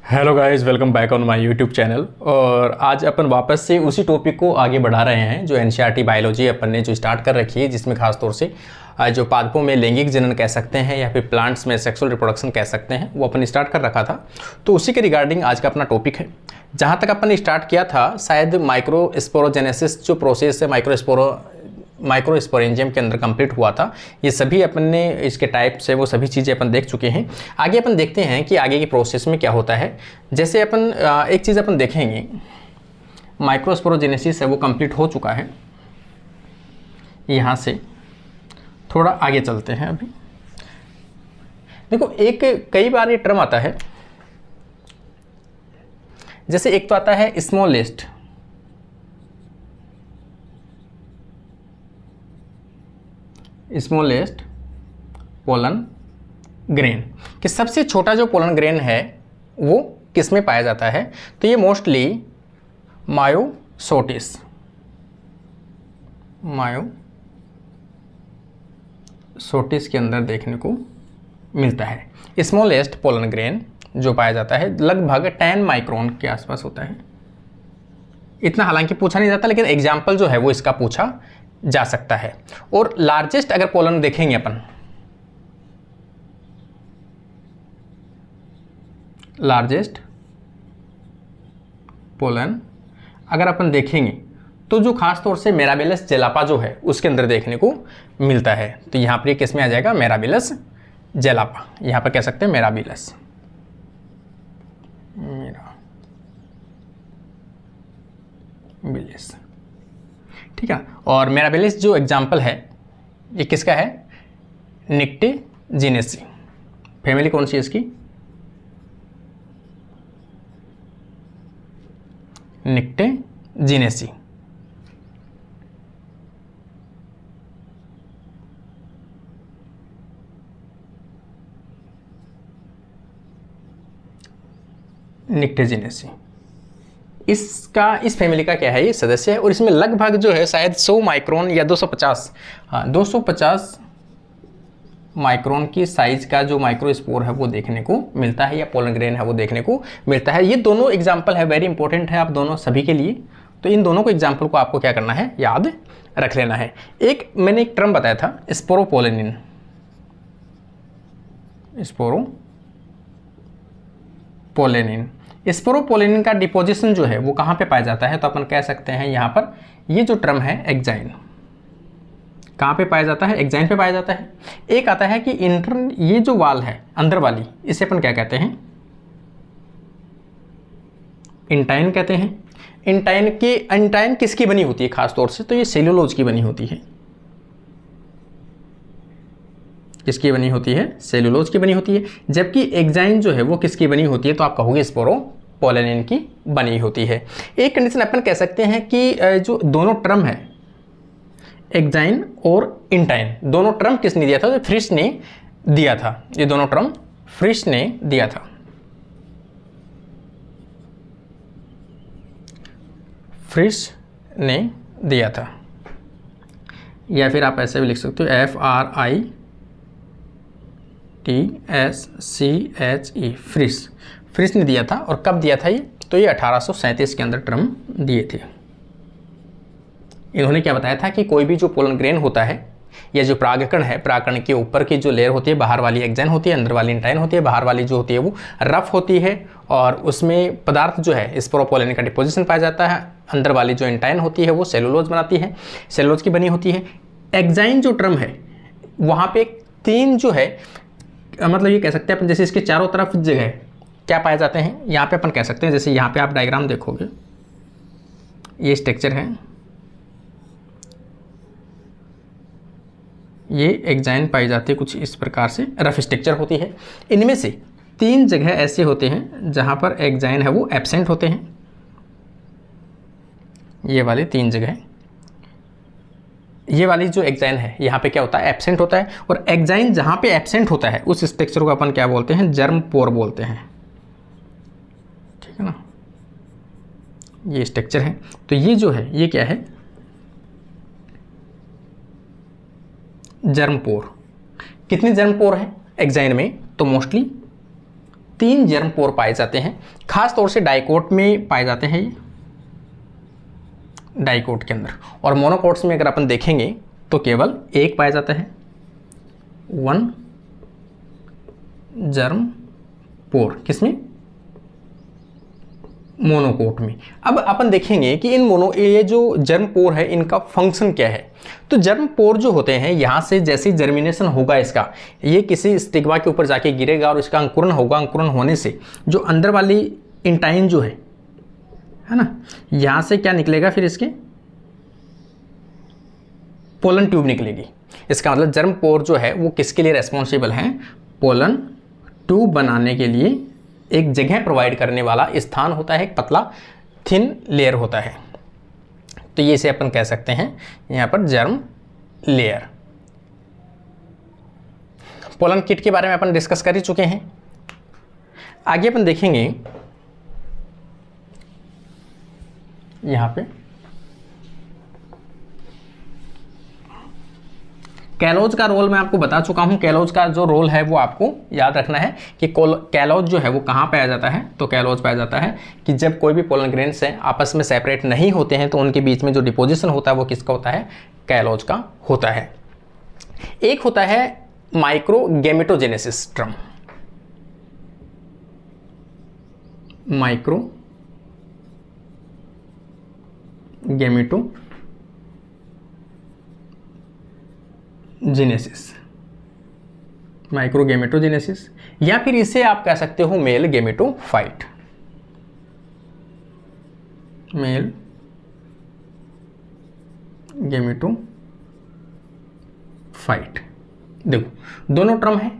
Hello guys, welcome back on my YouTube channel. और आज अपन वापस से उसी टॉपिक को आगे बढ़ा रहे हैं जो एनसीईआरटी बायोलॉजी अपन ने जो स्टार्ट कर रखी है, जिसमें खास तौर से जो पादपों में लैंगिक जनन कह सकते हैं या फिर प्लांट्स में सेक्सुअल रिप्रोडक्शन कह सकते हैं, वो अपन स्टार्ट कर रखा था। तो उसी के रिगार्डिंग आज का अपना टॉपिक है। जहाँ तक अपन ने स्टार्ट किया था, शायद माइक्रोस्पोरोजेनेसिस जो प्रोसेस है माइक्रोस्पोरेंजियम के अंदर कंप्लीट हुआ था। ये सभी अपन ने इसके टाइप्स है वो सभी चीज़ें अपन देख चुके हैं। आगे अपन देखते हैं कि आगे की प्रोसेस में क्या होता है। जैसे अपन एक चीज़ अपन देखेंगे, माइक्रोस्पोरोजेनेसिस है वो कंप्लीट हो चुका है। यहाँ से थोड़ा आगे चलते हैं। अभी देखो, कई बार ये टर्म आता है। जैसे एक तो आता है स्मॉलेस्ट, पोलन ग्रेन, कि सबसे छोटा जो पोलन ग्रेन है वो किस में पाया जाता है। तो ये मोस्टली मायोसोटिस के अंदर देखने को मिलता है। स्मॉलेस्ट पोलन ग्रेन जो पाया जाता है लगभग 10 माइक्रोन के आसपास होता है। इतना हालांकि पूछा नहीं जाता, लेकिन एग्जाम्पल जो है वो इसका पूछा जा सकता है। और लार्जेस्ट अगर पोलन देखेंगे अपन, लार्जेस्ट पोलन अगर अपन देखेंगे तो जो खास तौर से मिराबिलस जेलापा जो है उसके अंदर देखने को मिलता है। तो यहां पर ये किस में आ जाएगा, मिराबिलस जेलापा। यहां पर कह सकते हैं मिराबिलस, ठीक है। और मिराबिलिस जो एग्जाम्पल है ये किसका है, निक्टेजिनेसी। फैमिली कौन सी है इसकी, निक्टेजिनेसी। निक्टेजिनेसी इस फैमिली का क्या है, ये सदस्य है। और इसमें लगभग जो है शायद 100 माइक्रोन या 250, हाँ 250 माइक्रोन की साइज का जो माइक्रोस्पोर है वो देखने को मिलता है, या पोलन ग्रेन है वो देखने को मिलता है। ये दोनों एग्जाम्पल है, वेरी इंपॉर्टेंट है आप दोनों सभी के लिए। तो इन दोनों को एग्जाम्पल को आपको क्या करना है, याद रख लेना है। मैंने एक टर्म बताया था, स्पोरोपोलेनिन। स्पोरोपोलेनिन का डिपोजिशन जो है वो कहाँ पे पाया जाता है, तो अपन कह सकते हैं यहाँ पर ये जो टर्म है एक्जाइन। कहाँ पे पाया जाता है, एक्जाइन पे पाया जाता है। एक आता है कि ये जो वाल है अंदर वाली, इसे अपन क्या कहते हैं, इंटाइन कहते हैं। इंटाइन किसकी बनी होती है खास तौर से, तो ये सेल्यूलोज की बनी होती है। किसकी बनी होती है, सेल्यूलोज की बनी होती है। जबकि एक्जाइन जो है वो किसकी बनी होती है, तो आप कहोगे स्पोरोपोलेनिन की बनी होती है। एक कंडीशन अपन कह सकते हैं कि जो दोनों टर्म है एक्जाइन और इंटाइन, दोनों टर्म किसने दिया था, तो फ्रिश ने दिया था। ये दोनों टर्म फ्रिश ने दिया था। फ्रिश ने दिया था, या फिर आप ऐसे भी लिख सकते हो FRITSCHE, फ्रिश ने दिया था। और कब दिया था ये, तो ये 1837 के अंदर टर्म दिए थे। इन्होंने क्या बताया था कि कोई भी जो पोलन ग्रेन होता है या जो परागकण है, परागकण के ऊपर की जो लेयर होती है, बाहर वाली एक्जाइन होती है, अंदर वाली इंटाइन होती है। बाहर वाली जो होती है वो रफ होती है और उसमें पदार्थ जो है स्पोरोपोलेनिन का डिपोजिशन पाया जाता है। अंदर वाली जो इंटाइन होती है वो सेलुलोज बनाती है, सेलुलोज की बनी होती है। एक्जाइन जो टर्म है वहाँ पे 3 जो है, मतलब ये कह सकते हैं अपन, जैसे इसके चारों तरफ जगह क्या पाए जाते हैं, यहाँ पे अपन कह सकते हैं, जैसे यहाँ पे आप डायग्राम देखोगे, ये स्ट्रक्चर है, ये एक्जाइन पाई जाती है कुछ इस प्रकार से, रफ स्ट्रक्चर होती है। इनमें से 3 जगह ऐसे होते हैं जहाँ पर एक्जाइन है वो एब्सेंट होते हैं। ये वाली 3 जगह, ये वाली जो एक्जाइन है यहाँ पे क्या होता है, एब्सेंट होता है। और एक्जाइन जहाँ पे एब्सेंट होता है उस स्ट्रक्चर को अपन क्या बोलते हैं, जर्म पोर बोलते हैं, ठीक है ना। ये स्ट्रक्चर है। तो ये जो है ये क्या है, जर्म पोर। कितने जर्म पोर हैं एक्जाइन में, तो मोस्टली 3 जर्म पोर पाए जाते हैं, खास तौर से डाइकोट में पाए जाते हैं, ये डाइकोट के अंदर। और मोनोकोट्स में अगर अपन देखेंगे तो केवल एक पाया जाता है, 1 जर्म पोर, किसमें? मोनोकोट में। अब अपन देखेंगे कि ये जो जर्म पोर है इनका फंक्शन क्या है। तो जर्म पोर जो होते हैं, यहाँ से जैसे जर्मिनेशन होगा इसका, ये किसी स्टिग्मा के ऊपर जाके गिरेगा और इसका अंकुरण होगा। अंकुरण होने से जो अंदर वाली इंटाइन जो है ना, यहाँ से क्या निकलेगा, फिर इसके पोलन ट्यूब निकलेगी। इसका मतलब जर्म पोर जो है वो किसके लिए रेस्पॉन्सिबल हैं? पोलन ट्यूब बनाने के लिए एक जगह प्रोवाइड करने वाला स्थान होता है, एक पतला थिन लेयर होता है। तो ये इसे अपन कह सकते हैं यहाँ पर जर्म लेयर। पोलन किट के बारे में अपन डिस्कस कर ही चुके हैं। आगे अपन देखेंगे यहाँ पे कैलोज का रोल मैं आपको बता चुका हूँ। कैलोज का जो रोल है वो आपको याद रखना है कि कैलोज जो है वो कहाँ पाया जाता है। तो कैलोज पाया जाता है कि जब कोई भी पोलन ग्रेन्स हैं आपस में सेपरेट नहीं होते हैं तो उनके बीच में जो डिपोजिशन होता है वो किसका होता है? कैलोज का होता है। एक होता है माइक्रोगेमेटोजेनेसिस टर्म, माइक्रोगेमेटोजेनेसिस, या फिर इसे आप कह सकते हो मेल गेमेटोफाइट। मेल गेमेटोफाइट, देखो दोनों टर्म है।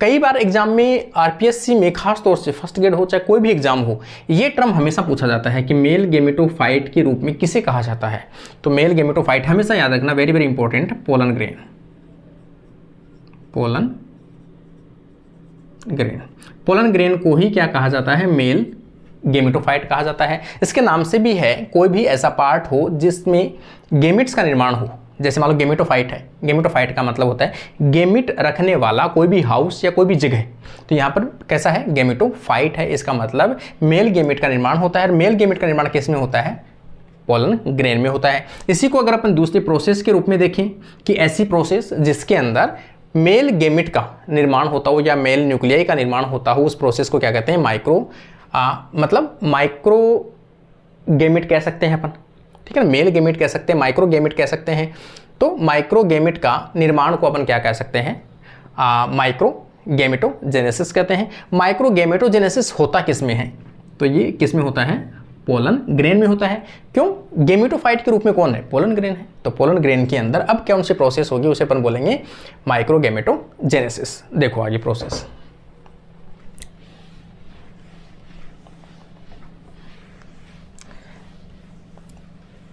कई बार एग्जाम में आरपीएससी में खास तौर से फर्स्ट ग्रेड हो चाहे कोई भी एग्जाम हो, ये टर्म हमेशा पूछा जाता है कि मेल गेमेटोफाइट के रूप में किसे कहा जाता है। तो मेल गेमेटोफाइट हमेशा याद रखना, very very important. Pollen grain, pollen grain को ही क्या कहा जाता है? मेल गेमेटोफाइट कहा जाता है। इसके नाम से भी है कोई भी ऐसा पार्ट हो जिसमें गेमिट्स का निर्माण हो। जैसे मान लो गेमेटोफाइट है, गेमेटोफाइट का मतलब होता है गेमिट रखने वाला कोई भी हाउस या कोई भी जगह। तो यहाँ पर कैसा है? गेमेटोफाइट है। इसका मतलब मेल गेमिट का निर्माण होता है। और मेल गेमिट का निर्माण किस में होता है? पोलन ग्रेन में होता है। इसी को अगर अपन दूसरे प्रोसेस के रूप में देखें कि ऐसी प्रोसेस जिसके अंदर मेल गेमिट का निर्माण होता हो या मेल न्यूक्लियाई का निर्माण होता हो, उस प्रोसेस को क्या कहते हैं? माइक्रो गेमिट कह सकते हैं अपन, ठीक है ना। मेल गेमिट कह सकते हैं, माइक्रो गेमिट कह सकते हैं। तो माइक्रो गेमिट का निर्माण को अपन क्या कह सकते हैं? माइक्रो गेमेटोजेनेसिस कहते हैं। माइक्रो गेमेटोजेनेसिस होता किस में है? तो ये किस में होता है? पोलन ग्रेन में होता है। क्यों? गेमेटोफाइट के रूप में कौन है? पोलन ग्रेन है। तो पोलन ग्रेन के अंदर अब कौन सी प्रोसेस होगी उसे अपन बोलेंगे माइक्रो गेमेटोजेनेसिस। देखो आगे प्रोसेस,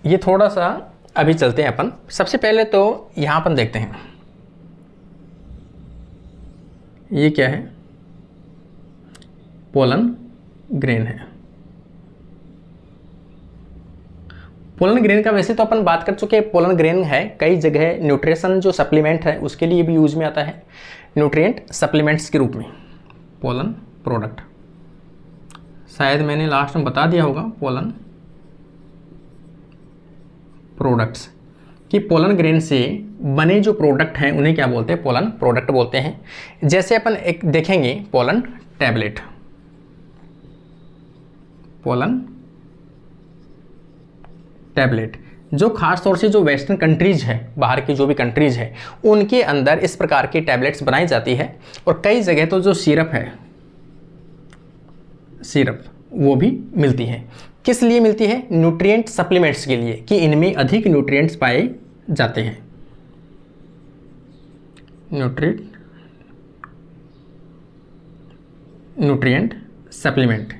ये थोड़ा सा अभी चलते हैं अपन। सबसे पहले तो यहां अपन देखते हैं ये क्या है? पोलन ग्रेन है। पोलन ग्रेन का वैसे तो अपन बात कर चुके हैं। पोलन ग्रेन है कई जगह न्यूट्रिशन जो सप्लीमेंट है उसके लिए भी यूज में आता है, न्यूट्रिएंट सप्लीमेंट्स के रूप में। पोलन प्रोडक्ट शायद मैंने लास्ट में बता दिया होगा, पोलन प्रोडक्ट्स, कि पोलन ग्रेन से बने जो प्रोडक्ट हैं उन्हें क्या बोलते हैं? पोलन प्रोडक्ट बोलते हैं। जैसे अपन एक देखेंगे पोलन टैबलेट, पोलन टैबलेट, जो खास तौर से जो वेस्टर्न कंट्रीज है, बाहर की जो भी कंट्रीज है, उनके अंदर इस प्रकार की टैबलेट्स बनाई जाती है। और कई जगह तो जो सिरप है, सिरप वो भी मिलती है। किस लिए मिलती है? न्यूट्रिएंट सप्लीमेंट्स के लिए, कि इनमें अधिक न्यूट्रिएंट्स पाए जाते हैं। न्यूट्रिएंट सप्लीमेंट,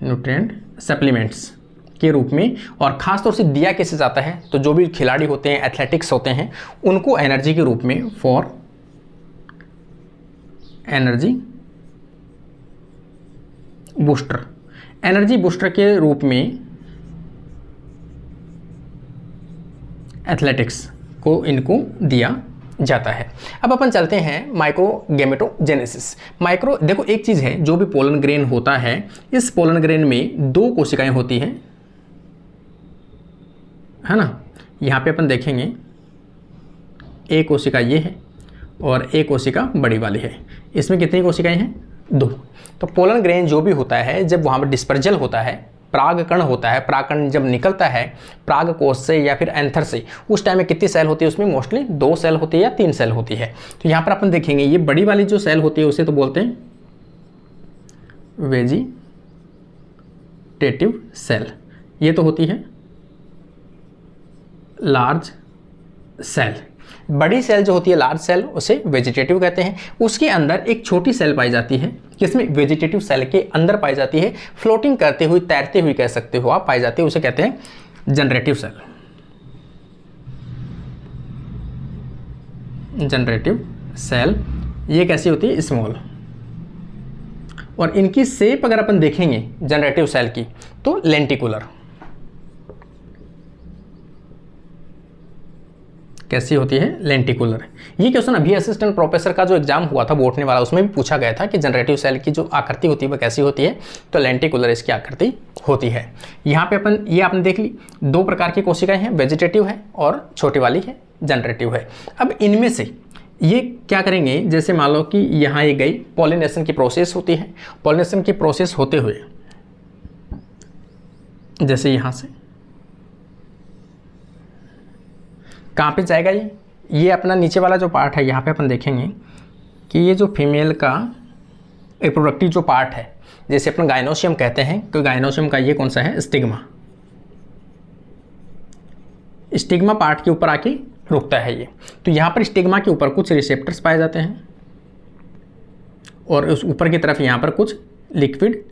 न्यूट्रिएंट सप्लीमेंट्स के रूप में। और ख़ास तौर से दिया कैसे जाता है? तो जो भी खिलाड़ी होते हैं, एथलेटिक्स होते हैं, उनको एनर्जी के रूप में, for energy booster, energy booster के रूप में एथलेटिक्स को इनको दिया जाता है। अब अपन चलते हैं माइक्रोगैमेटोजेनेसिस। देखो एक चीज़ है, जो भी पोलन ग्रेन होता है, इस पोलन ग्रेन में 2 कोशिकाएं होती हैं, है ना। यहाँ पे अपन देखेंगे एक कोशिका ये है और एक कोशिका बड़ी वाली है। इसमें कितनी कोशिकाएं हैं? 2। तो पोलन ग्रेन जो भी होता है, जब वहाँ पर डिस्पर्जल होता है, परागकण होता है, परागकण जब निकलता है पराग कोश से या फिर एंथर से, उस टाइम में कितनी सेल होती है? उसमें मोस्टली 2 सेल होती है या 3 सेल होती है। तो यहाँ पर अपन देखेंगे ये बड़ी वाली जो सेल होती है उसे तो बोलते हैं वेजिटेटिव सेल। ये तो होती है लार्ज सेल। बड़ी सेल जो होती है लार्ज सेल, उसे वेजिटेटिव कहते हैं। उसके अंदर एक छोटी सेल पाई जाती है, किसमें? वेजिटेटिव सेल के अंदर पाई जाती है, फ्लोटिंग करते हुए, तैरते हुए कह सकते हो आप, पाई जाती है, उसे कहते हैं जनरेटिव सेल। जनरेटिव सेल ये कैसी होती है? स्मॉल। और इनकी शेप अगर अपन देखेंगे जनरेटिव सेल की, तो लेंटिकुलर। कैसी होती है? लेंटिकुलर। ये क्वेश्चन अभी असिस्टेंट प्रोफेसर का जो एग्जाम हुआ था बोटनी वाला, उसमें भी पूछा गया था कि जनरेटिव सेल की जो आकृति होती है वह कैसी होती है, तो लेंटिकुलर इसकी आकृति होती है। यहाँ पे अपन ये आपने देख ली, 2 प्रकार की कोशिकाएं हैं, वेजिटेटिव है और छोटी वाली है जनरेटिव है। अब इनमें से ये क्या करेंगे, जैसे मान लो कि यहाँ ये गई, पॉलिनेशन की प्रोसेस होती है, पॉलिनेशन की प्रोसेस होते हुए जैसे यहाँ से कहाँ पे जाएगा, ये अपना नीचे वाला जो पार्ट है, यहाँ पे अपन देखेंगे कि ये जो फीमेल का रिप्रोडक्टिव जो पार्ट है, जैसे अपन गाइनोशियम कहते हैं, तो गाइनोशियम का ये कौन सा है? स्टिग्मा। स्टिग्मा पार्ट के ऊपर आके रुकता है ये। तो यहाँ पर स्टिग्मा के ऊपर कुछ रिसेप्टर्स पाए जाते हैं और उस ऊपर की तरफ यहाँ पर कुछ लिक्विड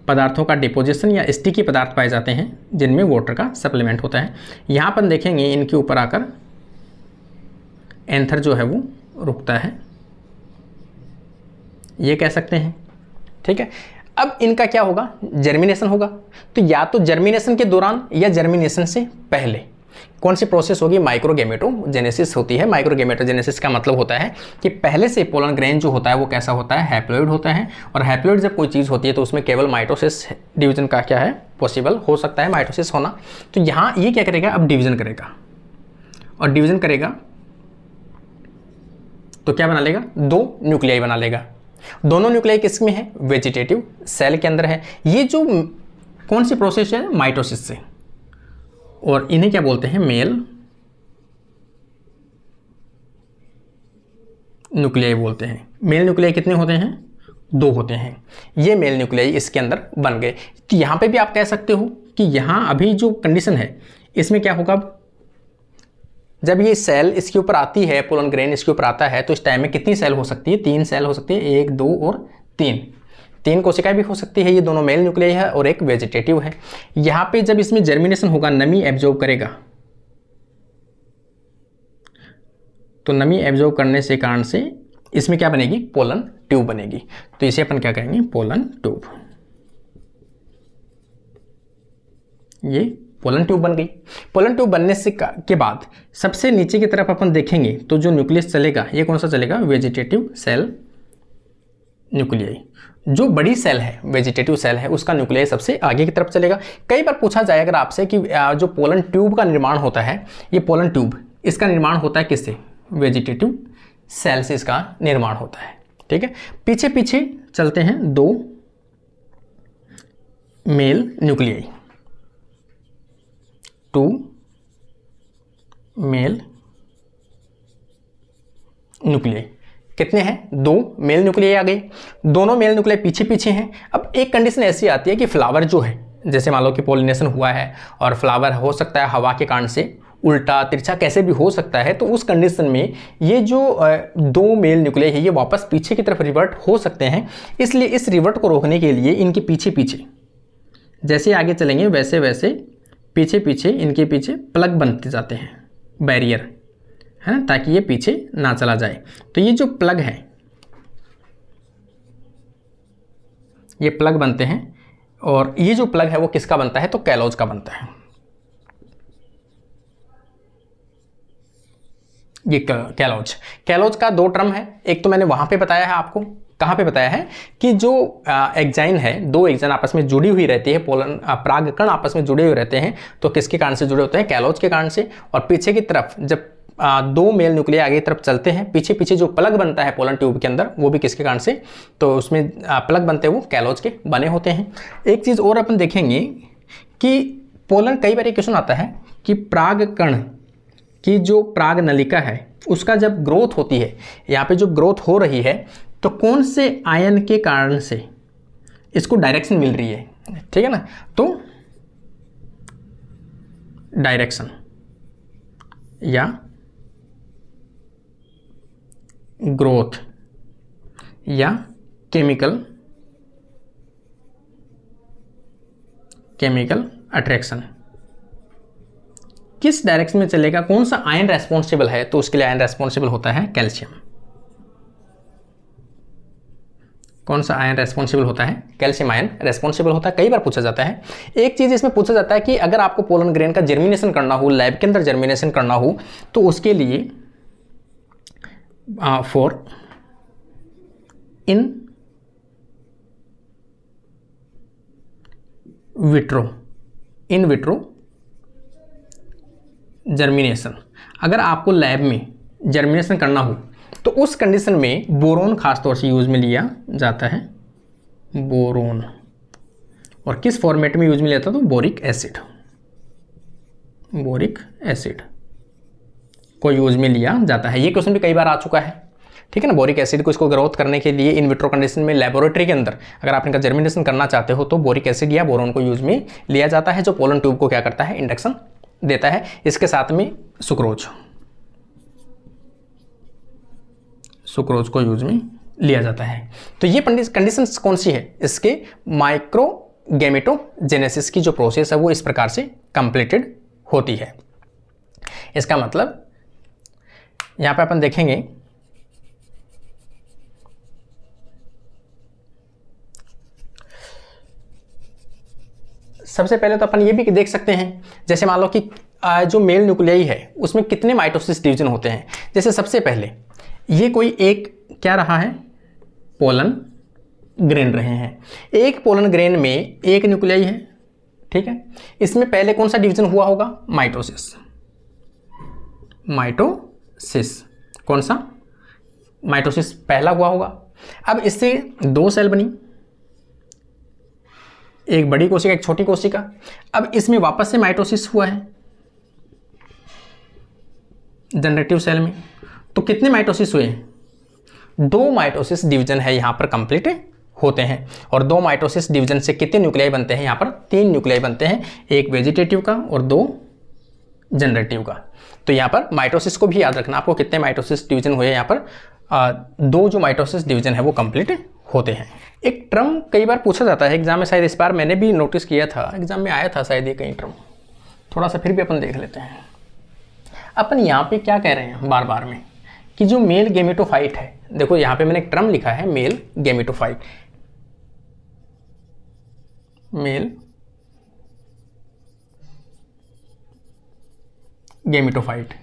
पदार्थों का डिपोजिशन या स्टिकी पदार्थ पाए जाते हैं, जिनमें वाटर का सप्लीमेंट होता है। यहाँ पर देखेंगे इनके ऊपर आकर एंथर जो है वो रुकता है, ये कह सकते हैं, ठीक है। अब इनका क्या होगा? जर्मिनेशन होगा। तो या तो जर्मिनेशन के दौरान या जर्मिनेशन से पहले कौन सी प्रोसेस होगी? माइक्रोगैमेटोजेनेसिस होती है। माइक्रोगैमेटोजेनेसिस का मतलब होता है कि पहले से पोलन ग्रेन जो होता है वो कैसा होता है? हैप्लॉइड होता है। और हैप्लॉइड जब कोई चीज़ होती है तो उसमें केवल माइटोसिस डिवीजन का क्या है? पॉसिबल हो सकता है माइटोसिस होना। तो यहाँ ये क्या करेगा? अब डिवीजन करेगा, और डिवीजन करेगा तो क्या बना लेगा? 2 न्यूक्लियाई बना लेगा। दोनों न्यूक्लियाई किसमें है? वेजिटेटिव सेल के अंदर है। ये जो कौन सी प्रोसेस है? माइटोसिस से। और इन्हें क्या बोलते हैं? मेल न्यूक्लियाई बोलते हैं। मेल न्यूक्लियाई कितने होते हैं? 2 होते हैं। ये मेल न्यूक्लियाई इसके अंदर बन गए। तो यहाँ पे भी आप कह सकते हो कि यहाँ अभी जो कंडीशन है इसमें क्या होगा? जब ये सेल इसके ऊपर आती है, पोलन ग्रेन इसके ऊपर आता है, तो इस टाइम में कितनी सेल हो सकती है? 3 सेल हो सकती है। 1, 2 और 3 कोशिकाएं भी हो सकती है। ये दोनों मेल न्यूक्लियाई है और एक वेजिटेटिव है। यहाँ पे जब इसमें जर्मिनेशन होगा, नमी एब्जॉर्ब करेगा, तो नमी एब्जॉर्ब करने से कारण से इसमें क्या बनेगी? पोलन ट्यूब बनेगी। तो इसे अपन क्या कहेंगे? Pollen tube. ये पोलन ट्यूब बन गई। पोलन ट्यूब बनने से के बाद सबसे नीचे की तरफ अपन देखेंगे तो जो न्यूक्लियस चलेगा, ये कौन सा चलेगा? Vegetative cell nuclei. जो बड़ी सेल है, वेजिटेटिव सेल है, उसका न्यूक्लियाई सबसे आगे की तरफ चलेगा। कई बार पूछा जाए अगर आपसे कि जो पोलन ट्यूब का निर्माण होता है, ये पोलन ट्यूब, इसका निर्माण होता है किससे? वेजिटेटिव सेल से इसका निर्माण होता है, ठीक है। पीछे पीछे चलते हैं 2 मेल न्यूक्लियाई, 2 मेल न्यूक्लियाई। कितने हैं? 2 मेल न्यूक्लियाई आ गए। दोनों मेल न्यूक्लियाई पीछे पीछे हैं। अब एक कंडीशन ऐसी आती है कि फ्लावर जो है, जैसे मान लो कि पॉलिनेशन हुआ है और फ्लावर हो सकता है हवा के कारण से उल्टा तिरछा कैसे भी हो सकता है, तो उस कंडीशन में ये जो 2 मेल न्यूक्लियाई है ये वापस पीछे की तरफ रिवर्ट हो सकते हैं। इसलिए इस रिवर्ट को रोकने के लिए इनके पीछे पीछे जैसे आगे चलेंगे वैसे वैसे पीछे पीछे इनके पीछे प्लग बनते जाते हैं, बैरियर, है ना, ताकि ये पीछे ना चला जाए। तो ये जो प्लग है, ये प्लग बनते हैं। और ये जो प्लग है वो किसका बनता है? तो कैलोज का बनता है। ये कैलोज। कैलोज का दो टर्म है, एक तो मैंने वहाँ पे बताया है आपको, कहाँ पे बताया है कि जो एग्जाइन है, दो एग्जाइन आपस में जुड़ी हुई रहती है, पोलन परागकण आपस में जुड़े हुए रहते हैं, तो किसके कारण से जुड़े होते हैं? कैलोज के कारण से। और पीछे की तरफ जब दो मेल न्यूक्लियाई आगे की तरफ चलते हैं, पीछे पीछे जो प्लग बनता है पोलन ट्यूब के अंदर, वो भी किसके कारण से? तो उसमें प्लग बनते हैं वो कैलोज के बने होते हैं। एक चीज़ और अपन देखेंगे कि पोलन, कई बार एक क्वेश्चन आता है कि परागकण की जो पराग नलिका है उसका जब ग्रोथ होती है, यहाँ पे जो ग्रोथ हो रही है, तो कौन से आयन के कारण से इसको डायरेक्शन मिल रही है, ठीक है ना? तो डायरेक्शन या ग्रोथ या केमिकल अट्रैक्शन, किस डायरेक्शन में चलेगा, कौन सा आयन रेस्पॉन्सिबल है? तो उसके लिए आयन रेस्पॉन्सिबल होता है कैल्शियम। कौन सा आयन रेस्पॉन्सिबल होता है? कैल्शियम आयन रेस्पॉन्सिबल होता है। कई बार पूछा जाता है। एक चीज इसमें पूछा जाता है कि अगर आपको पोलन ग्रेन का जर्मिनेशन करना हो, लैब के अंदर जर्मिनेशन करना हो, तो उसके लिए फॉर इन विट्रो जर्मिनेशन, अगर आपको लैब में जर्मिनेशन करना हो तो उस कंडीशन में बोरोन खासतौर से यूज में लिया जाता है। बोरोन, और किस फॉर्मेट में यूज में लिया जाता है? तो बोरिक एसिड को यूज में लिया जाता है। ये क्वेश्चन भी कई बार आ चुका है, ठीक है ना? बोरिक एसिड को इसको ग्रोथ करने के लिए इन विट्रो कंडीशन में लेबोरेटरी के अंदर अगर आप इनका जर्मिनेशन करना चाहते हो तो बोरिक एसिड या बोरोन को यूज में लिया जाता है, जो पोलन ट्यूब को क्या करता है? इंडक्शन देता है। इसके साथ में सुक्रोज को यूज में लिया जाता है। तो ये कंडीशन कौन सी है? इसके माइक्रोगैमेटोजेनेसिस की जो प्रोसेस है वो इस प्रकार से कंप्लीटेड होती है। इसका मतलब यहां पे अपन देखेंगे सबसे पहले तो अपन ये भी देख सकते हैं, जैसे मान लो कि जो मेल न्यूक्लियाई है उसमें कितने माइटोसिस डिवीजन होते हैं। जैसे सबसे पहले ये कोई एक क्या रहा है? पोलन ग्रेन रहे हैं। एक पोलन ग्रेन में एक न्यूक्लियाई है, ठीक है? इसमें पहले कौन सा डिवीजन हुआ होगा? माइटोसिस। कौन सा? माइटोसिस पहला हुआ होगा। अब इससे दो सेल बनी, एक बड़ी कोशिका एक छोटी कोशिका। अब इसमें वापस से माइटोसिस हुआ है जनरेटिव सेल में। तो कितने माइटोसिस हुए? दो माइटोसिस डिवीजन है यहां पर कंप्लीट होते हैं। और दो माइटोसिस डिवीजन से कितने न्यूक्लियाई बनते हैं? यहां पर 3 न्यूक्लियाई बनते हैं, एक वेजिटेटिव का और 2 जनरेटिव का। तो यहां पर माइटोसिस को भी याद रखना आपको, कितने माइटोसिस डिवीजन हुए यहां पर? 2 जो माइटोसिस डिवीजन है वो कंप्लीट होते हैं। एक टर्म कई बार पूछा जाता है एग्जाम में, शायद इस बार मैंने भी नोटिस किया था, एग्जाम में आया था शायद ये कई टर्म, थोड़ा सा फिर भी अपन देख लेते हैं। अपन यहाँ पे क्या कह रहे हैं बार बार में कि जो मेल गेमेटोफाइट है, देखो यहाँ पे मैंने एक टर्म लिखा है male gametophyte. Male gametophyte,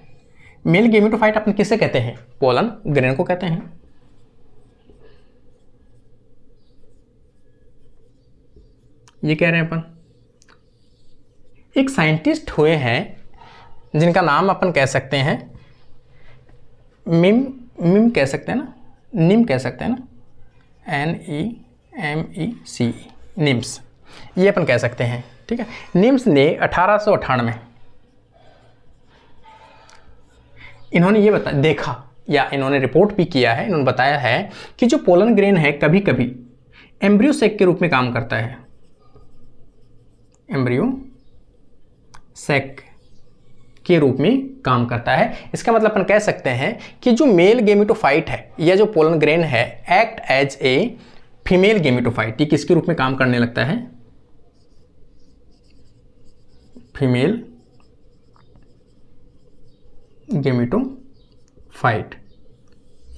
male gametophyte अपन किसे कहते हैं? पोलन ग्रेन को कहते हैं। ये कह रहे हैं अपन। एक साइंटिस्ट हुए हैं जिनका नाम अपन कह सकते हैं मिम कह सकते हैं ना, निम कह सकते हैं ना, NEMEC, निम्स, ये अपन कह सकते हैं, ठीक है? निम्स ने 1898 इन्होंने ये देखा या इन्होंने रिपोर्ट भी किया है, इन्होंने बताया है कि जो पोलन ग्रेन है कभी कभी एम्ब्रियो सैक के रूप में काम करता है। एम्ब्रियो सैक के रूप में काम करता है। इसका मतलब अपन कह सकते हैं कि जो मेल गेमेटोफाइट है या जो पोलन ग्रेन है act as a female gametophyte. ये किसके रूप में काम करने लगता है? Female gametophyte.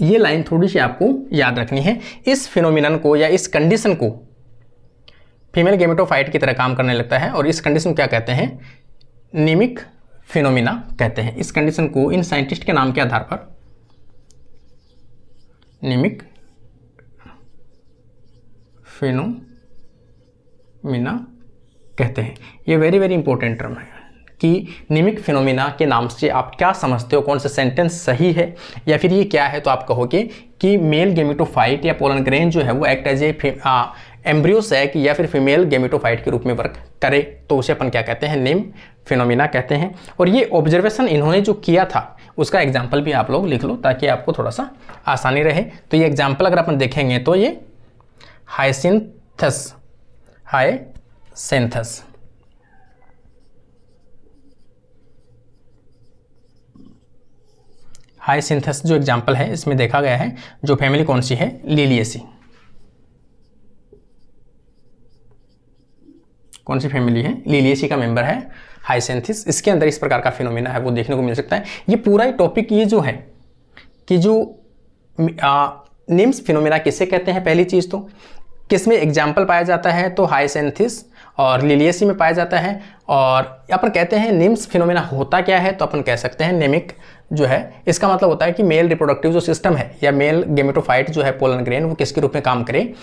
ये लाइन थोड़ी सी आपको याद रखनी है। इस फिनोमिनन को या इस कंडीशन को फीमेल गेमेटोफाइट की तरह काम करने लगता है और इस कंडीशन को क्या कहते हैं? नीमिक फिनोमिना कहते हैं। इस कंडीशन को इन साइंटिस्ट के नाम के आधार पर निमिक फिनोमिना कहते हैं। ये वेरी वेरी इंपॉर्टेंट टर्म है कि निमिक फिनोमिना के नाम से आप क्या समझते हो, कौन सा सेंटेंस सही है या फिर ये क्या है। तो आप कहोगे कि मेल गेमेटोफाइट या पोलन ग्रेन जो है वो act as a embryo sac या फिर फीमेल गेमेटोफाइट के रूप में वर्क करे, तो उसे अपन क्या कहते हैं, निम फिनोमिना कहते हैं। और ये ऑब्जर्वेशन इन्होंने जो किया था उसका एग्जाम्पल भी आप लोग लिख लो ताकि आपको थोड़ा सा आसानी रहे। तो ये एग्जाम्पल अगर अपन देखेंगे तो ये हाइसिंथस हाइसिंथस जो एग्जाम्पल है इसमें देखा गया है जो फैमिली कौन सी है, लिलिएसी। कौन सी फैमिली है, लिलिएसी का मेंबर है हाइसिंथस। इसके अंदर इस प्रकार का फिनोमिना है वो देखने को मिल सकता है। ये पूरा ही टॉपिक ये जो है कि जो निम्स फिनोमिना किसे कहते हैं, पहली चीज़ तो किस में एग्जाम्पल पाया जाता है, तो हाइसिंथस और लिलिएसी में पाया जाता है। और अपन कहते हैं निम्स फिनोमिना होता क्या है, तो अपन कह सकते हैं नेमिक जो है इसका मतलब होता है कि मेल रिप्रोडक्टिव जो सिस्टम है या मेल गेमेटोफाइट जो है पोलन ग्रेन वो किसके रूप में काम करे,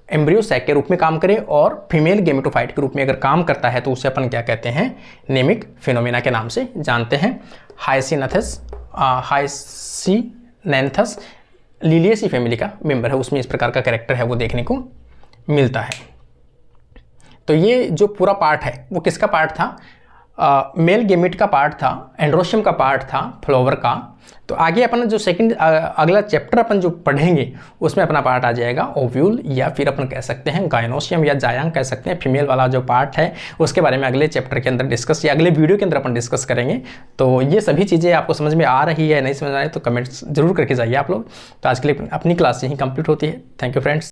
एम्ब्रियो सैक के रूप में काम करे। और फीमेल गेमेटोफाइट के रूप में अगर काम करता है तो उसे अपन क्या कहते हैं, नेमिक फिनोमिना के नाम से जानते हैं। हाइसिनेंथस लिलिएसी फैमिली का मेंबर है, उसमें इस प्रकार का कैरेक्टर है वो देखने को मिलता है। तो ये जो पूरा पार्ट है वो किसका पार्ट था, मेल गेमेट का पार्ट था, एंड्रोशियम का पार्ट था फ्लावर का। तो आगे अपन जो सेकंड अगला चैप्टर अपन जो पढ़ेंगे उसमें अपना पार्ट आ जाएगा ओव्यूल, या फिर अपन कह सकते हैं गायनोशियम या जायांग कह सकते हैं, फीमेल वाला जो पार्ट है उसके बारे में अगले चैप्टर के अंदर डिस्कस या अगले वीडियो के अंदर अपन डिस्कस करेंगे। तो ये सभी चीज़ें आपको समझ में आ रही है नहीं समझ आ रही तो कमेंट्स जरूर करके जाइए आप लोग। तो आज के लिए अपनी क्लास यहीं कंप्लीट होती है। Thank you friends.